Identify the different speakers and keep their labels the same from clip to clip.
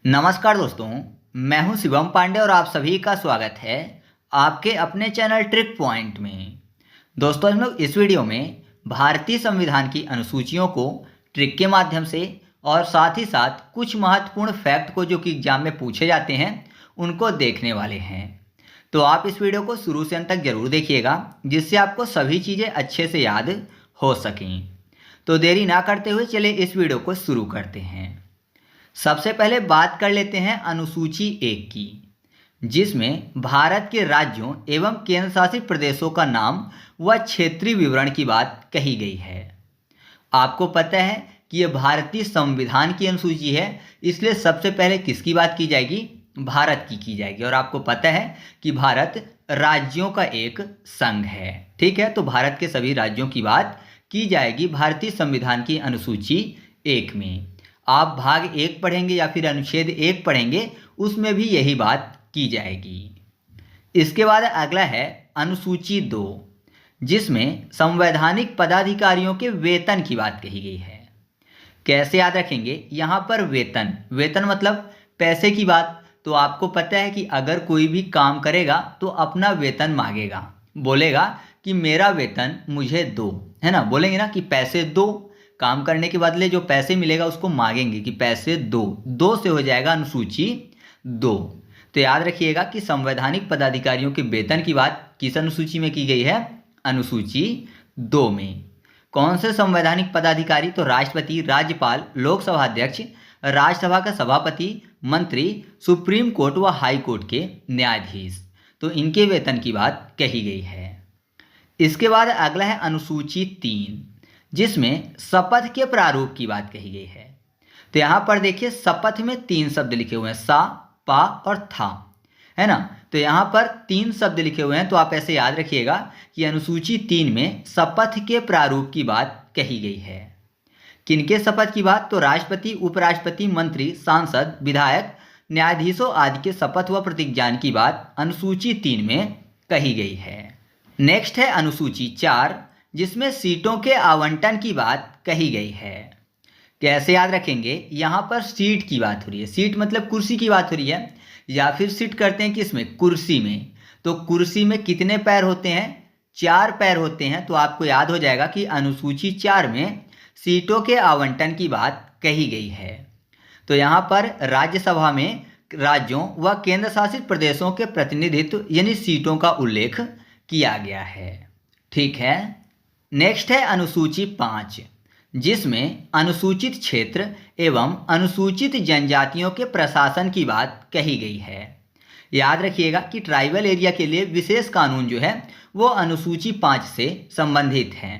Speaker 1: नमस्कार दोस्तों, मैं हूं शिवम पांडे और आप सभी का स्वागत है आपके अपने चैनल ट्रिक पॉइंट में। दोस्तों, हम लोग इस वीडियो में भारतीय संविधान की अनुसूचियों को ट्रिक के माध्यम से और साथ ही साथ कुछ महत्वपूर्ण फैक्ट को जो कि एग्जाम में पूछे जाते हैं उनको देखने वाले हैं। तो आप इस वीडियो को शुरू से अंत तक जरूर देखिएगा जिससे आपको सभी चीज़ें अच्छे से याद हो सकें। तो देरी ना करते हुए चलिए इस वीडियो को शुरू करते हैं। सबसे पहले बात कर लेते हैं अनुसूची 1 की, जिसमें भारत के राज्यों एवं केंद्र शासित प्रदेशों का नाम व क्षेत्रीय विवरण की बात कही गई है। आपको पता है कि यह भारतीय संविधान की अनुसूची है, इसलिए सबसे पहले किसकी बात की जाएगी? भारत की जाएगी। और आपको पता है कि भारत राज्यों का एक संघ है। ठीक है, तो भारत के सभी राज्यों की बात की जाएगी भारतीय संविधान की अनुसूची 1 में। आप भाग 1 पढ़ेंगे या फिर अनुच्छेद 1 पढ़ेंगे, उसमें भी यही बात की जाएगी। इसके बाद अगला है अनुसूची 2, जिसमें संवैधानिक पदाधिकारियों के वेतन की बात कही गई है। कैसे याद रखेंगे? यहाँ पर वेतन मतलब पैसे की बात। तो आपको पता है कि अगर कोई भी काम करेगा तो अपना वेतन मांगेगा, बोलेगा कि मेरा वेतन मुझे दो, है ना, बोलेंगे ना कि पैसे दो। काम करने के बदले जो पैसे मिलेगा उसको मांगेंगे कि पैसे दो से हो जाएगा अनुसूची 2। तो याद रखिएगा कि संवैधानिक पदाधिकारियों के वेतन की बात किस अनुसूची में की गई है? अनुसूची 2 में। कौन से संवैधानिक पदाधिकारी? तो राष्ट्रपति, राज्यपाल, लोकसभा अध्यक्ष, राज्यसभा का सभापति, मंत्री, सुप्रीम कोर्ट व हाई कोर्ट के न्यायाधीश। तो इनके वेतन की बात कही गई है। इसके बाद अगला है अनुसूची 3, जिसमें शपथ के प्रारूप की बात कही गई है। तो यहाँ पर देखिए शपथ में 3 शब्द लिखे हुए हैं, सा, पा और था, है ना। तो यहाँ पर 3 शब्द लिखे हुए हैं, तो आप ऐसे याद रखिएगा कि अनुसूची 3 में शपथ के प्रारूप की बात कही गई है। किनके शपथ की बात? तो राष्ट्रपति, उपराष्ट्रपति, मंत्री, सांसद, विधायक, न्यायाधीशों आदि के शपथ व प्रतिज्ञान की बात अनुसूची 3 में कही गई है। नेक्स्ट है अनुसूची 4, जिसमें सीटों के आवंटन की बात कही गई है। कैसे याद रखेंगे? यहाँ पर सीट की बात हो रही है। सीट मतलब कुर्सी की बात हो रही है, या फिर सीट करते हैं किसमें? कुर्सी में। तो कुर्सी में कितने पैर होते हैं? 4 पैर होते हैं। तो आपको याद हो जाएगा कि अनुसूची 4 में सीटों के आवंटन की बात कही गई है। तो यहाँ पर राज्यसभा में राज्यों व केंद्र शासित प्रदेशों के प्रतिनिधित्व यानी सीटों का उल्लेख किया गया है। ठीक है। नेक्स्ट है अनुसूची 5, जिसमें अनुसूचित क्षेत्र एवं अनुसूचित जनजातियों के प्रशासन की बात कही गई है। याद रखिएगा कि ट्राइबल एरिया के लिए विशेष कानून जो है वो अनुसूची 5 से संबंधित है।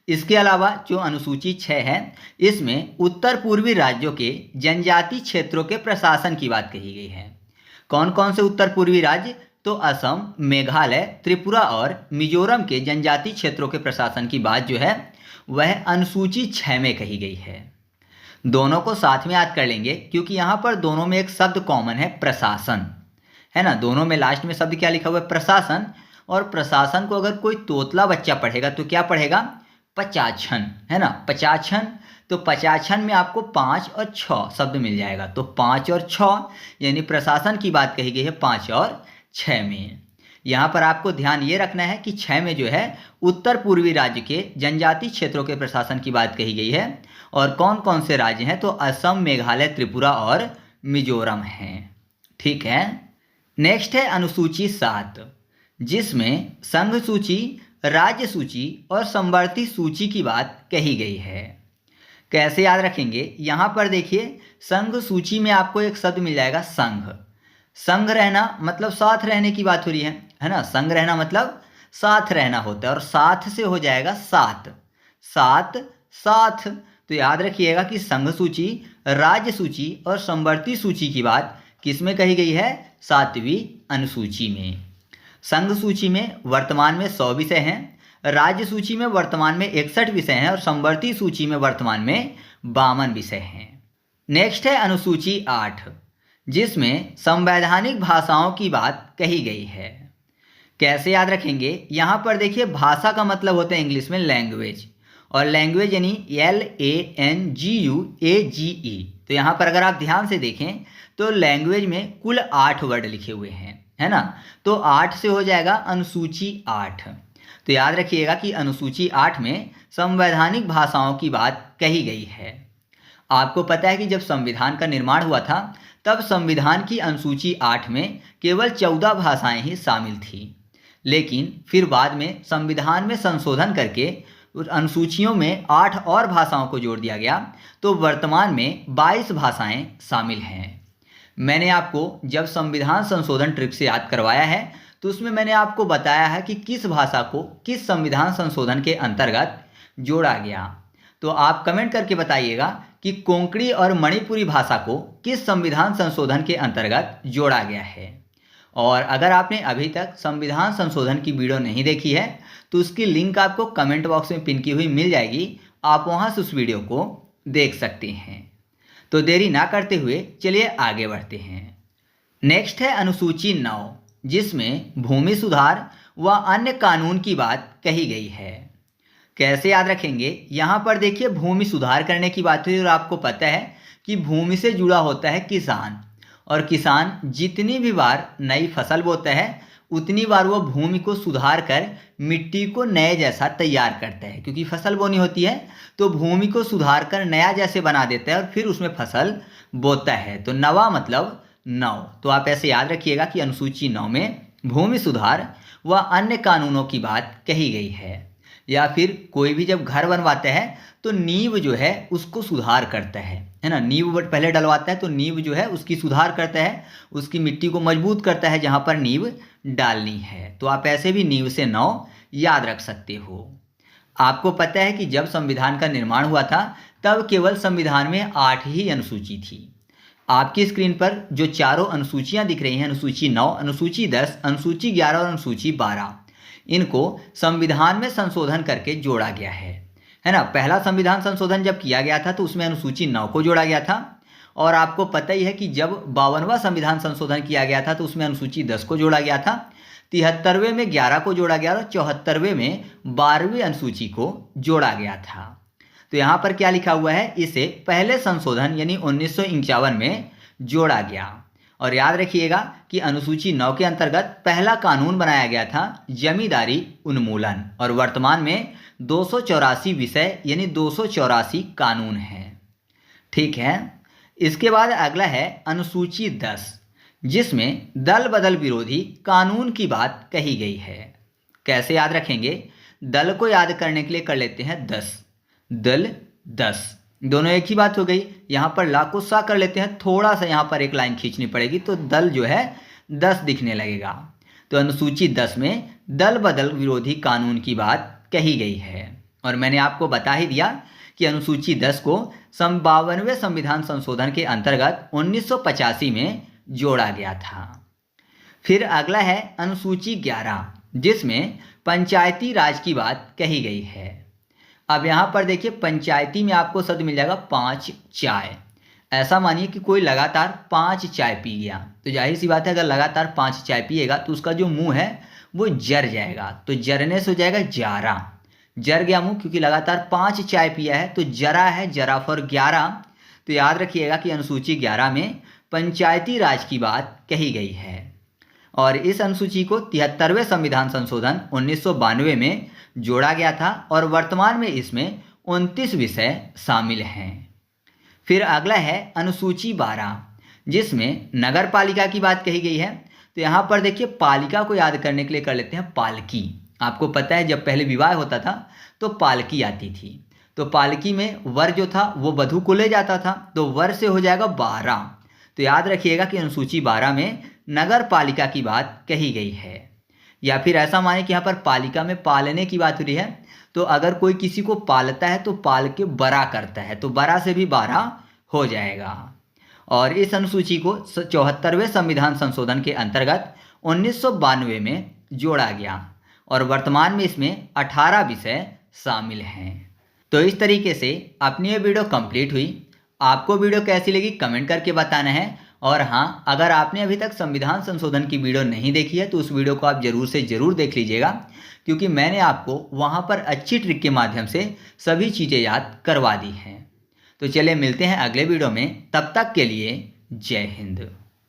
Speaker 1: इसके अलावा जो अनुसूची 6 है, इसमें उत्तर पूर्वी राज्यों के जनजाति क्षेत्रों के प्रशासन की बात कही गई है। कौन कौन से उत्तर पूर्वी राज्य? तो असम, मेघालय, त्रिपुरा और मिजोरम के जनजाति क्षेत्रों के प्रशासन की बात जो है वह अनुसूची 6 में कही गई है। दोनों को साथ में याद कर लेंगे क्योंकि यहाँ पर दोनों में एक शब्द कॉमन है, प्रशासन, है ना। दोनों में लास्ट में शब्द क्या लिखा हुआ है? प्रशासन। और प्रशासन को अगर कोई तोतला बच्चा पढ़ेगा तो क्या पढ़ेगा? पचाछन, है ना, पचाछन। तो पचाछन में आपको 5 और 6 शब्द मिल जाएगा। तो 5 और 6 यानी प्रशासन की बात कही गई है 5 और 6 में। यहाँ पर आपको ध्यान ये रखना है कि 6 में जो है उत्तर पूर्वी राज्य के जनजाति क्षेत्रों के प्रशासन की बात कही गई है। और कौन कौन से राज्य हैं? तो असम, मेघालय, त्रिपुरा और मिजोरम हैं। ठीक है। नेक्स्ट है अनुसूची 7, जिसमें संघ सूची, राज्य सूची और समवर्ती सूची की बात कही गई है। कैसे याद रखेंगे? यहाँ पर देखिए संघ सूची में आपको एक शब्द मिल जाएगा, संघ। संग रहना मतलब साथ रहने की बात हो रही है ना। संग रहना मतलब साथ रहना होता है और साथ से हो जाएगा साथ, साथ। तो याद रखिएगा कि संघ सूची, राज्य सूची और समवर्ती सूची की बात किसमें कही गई है? 7वीं अनुसूची में। संघ सूची में वर्तमान में 100 विषय हैं, राज्य सूची में वर्तमान में 61 विषय हैं और समवर्ती सूची में वर्तमान में 52 विषय हैं। नेक्स्ट है अनुसूची 8, जिसमें संवैधानिक भाषाओं की बात कही गई है। कैसे याद रखेंगे? यहाँ पर देखिए भाषा का मतलब होता है इंग्लिश में लैंग्वेज, और लैंग्वेज यानी LANGUAGE, तो यहाँ पर अगर आप ध्यान से देखें तो लैंग्वेज में कुल 8 वर्ड लिखे हुए हैं, है ना। तो 8 से हो जाएगा अनुसूची 8। तो याद रखिएगा कि अनुसूची 8 में संवैधानिक भाषाओं की बात कही गई है। आपको पता है कि जब संविधान का निर्माण हुआ था तब संविधान की अनुसूची 8 में केवल 14 भाषाएं ही शामिल थी, लेकिन फिर बाद में संविधान में संशोधन करके उस अनुसूचियों में 8 और भाषाओं को जोड़ दिया गया, तो वर्तमान में 22 भाषाएं शामिल हैं। मैंने आपको जब संविधान संशोधन ट्रिक से याद करवाया है तो उसमें मैंने आपको बताया है कि किस भाषा को किस संविधान संशोधन के अंतर्गत जोड़ा गया। तो आप कमेंट करके बताइएगा कि कोंकणी और मणिपुरी भाषा को किस संविधान संशोधन के अंतर्गत जोड़ा गया है। और अगर आपने अभी तक संविधान संशोधन की वीडियो नहीं देखी है तो उसकी लिंक आपको कमेंट बॉक्स में पिन की हुई मिल जाएगी, आप वहां से उस वीडियो को देख सकते हैं। तो देरी ना करते हुए चलिए आगे बढ़ते हैं। नेक्स्ट है अनुसूची 9, जिसमें भूमि सुधार व अन्य कानून की बात कही गई है। कैसे याद रखेंगे, यहाँ पर देखिए भूमि सुधार करने की बात हुई और आपको पता है कि भूमि से जुड़ा होता है किसान, और किसान जितनी भी बार नई फसल बोता है उतनी बार वो भूमि को सुधार कर मिट्टी को नए जैसा तैयार करता है, क्योंकि फसल बोनी होती है तो भूमि को सुधार कर नया जैसे बना देता है और फिर उसमें फसल बोता है। तो नवा मतलब 9। तो आप ऐसे याद रखिएगा कि अनुसूची 9 में भूमि सुधार व अन्य कानूनों की बात कही गई है। या फिर कोई भी जब घर बनवाता है तो नींव जो है उसको सुधार करता है ना। नींव पहले डलवाता है तो नींव जो है उसकी सुधार करता है, उसकी मिट्टी को मजबूत करता है जहाँ पर नींव डालनी है। तो आप ऐसे भी नींव से 9 याद रख सकते हो। आपको पता है कि जब संविधान का निर्माण हुआ था तब केवल संविधान में 8 ही अनुसूची थी। आपकी स्क्रीन पर जो चारों अनुसूचियाँ दिख रही हैं, अनुसूची 9, अनुसूची 10, अनुसूची 11 और अनुसूची 12, इनको संविधान में संशोधन करके जोड़ा गया है ना। पहला संविधान संशोधन जब किया गया था तो उसमें अनुसूची 9 को जोड़ा गया था, और आपको पता ही है कि जब 52वां संविधान संशोधन किया गया था तो उसमें अनुसूची 10 को जोड़ा गया था, 73वें में 11 को जोड़ा गया और 74वें में 12वीं अनुसूची को जोड़ा गया था। तो यहाँ पर क्या लिखा हुआ है, इसे पहले संशोधन यानी 1951 में जोड़ा गया। और याद रखिएगा कि अनुसूची 9 के अंतर्गत पहला कानून बनाया गया था जमींदारी उन्मूलन, और वर्तमान में 284 विषय यानी 284 कानून हैं। ठीक है, इसके बाद अगला है अनुसूची 10, जिसमें दल बदल विरोधी कानून की बात कही गई है। कैसे याद रखेंगे, दल को याद करने के लिए कर लेते हैं 10, दल 10, दोनों एक ही बात हो गई। यहाँ पर ला को सा कर लेते हैं, थोड़ा सा यहाँ पर एक लाइन खींचनी पड़ेगी तो दल जो है 10 दिखने लगेगा। तो अनुसूची 10 में दल बदल विरोधी कानून की बात कही गई है। और मैंने आपको बता ही दिया कि अनुसूची 10 को 52वें संविधान संशोधन के अंतर्गत 1985 में जोड़ा गया था। फिर अगला है अनुसूची 11, जिसमें पंचायती राज की बात कही गई है। अब यहाँ पर देखिए पंचायती में आपको शब्द मिल जाएगा 5 चाय। ऐसा मानिए कि कोई लगातार 5 चाय पी गया, तो जाहिर सी बात है अगर लगातार 5 चाय पिएगा तो उसका जो मुंह है वो जर जाएगा। तो जरने से हो जाएगा जारा, जर गया मुंह, क्योंकि लगातार 5 चाय पिया है तो जरा है, जरा फॉर 11। तो याद रखिएगा कि अनुसूची 11 में पंचायती राज की बात कही गई है। और इस अनुसूची को 73वें संविधान संशोधन 1992 में जोड़ा गया था, और वर्तमान में इसमें 29 विषय शामिल हैं। फिर अगला है अनुसूची 12, जिसमें नगर पालिका की बात कही गई है। तो यहाँ पर देखिए पालिका को याद करने के लिए कर लेते हैं पालकी। आपको पता है जब पहले विवाह होता था तो पालकी आती थी, तो पालकी में वर जो था वो वधू को ले जाता था, तो वर से हो जाएगा 12। तो याद रखिएगा कि अनुसूची 12 में नगर पालिका की बात कही गई है। या फिर ऐसा माने कि यहाँ पर पालिका में पालने की बात हो रही है, तो अगर कोई किसी को पालता है तो पाल के बड़ा करता है, तो बड़ा से भी 12 हो जाएगा। और इस अनुसूची को 74वें संविधान संशोधन के अंतर्गत 1992 में जोड़ा गया, और वर्तमान में इसमें 18 विषय शामिल हैं। तो इस तरीके से अपनी ये वीडियो कंप्लीट हुई। आपको वीडियो कैसी लगी कमेंट करके बताना है। और हाँ, अगर आपने अभी तक संविधान संशोधन की वीडियो नहीं देखी है तो उस वीडियो को आप जरूर से ज़रूर देख लीजिएगा, क्योंकि मैंने आपको वहाँ पर अच्छी ट्रिक के माध्यम से सभी चीज़ें याद करवा दी हैं। तो चलिए मिलते हैं अगले वीडियो में, तब तक के लिए जय हिंद।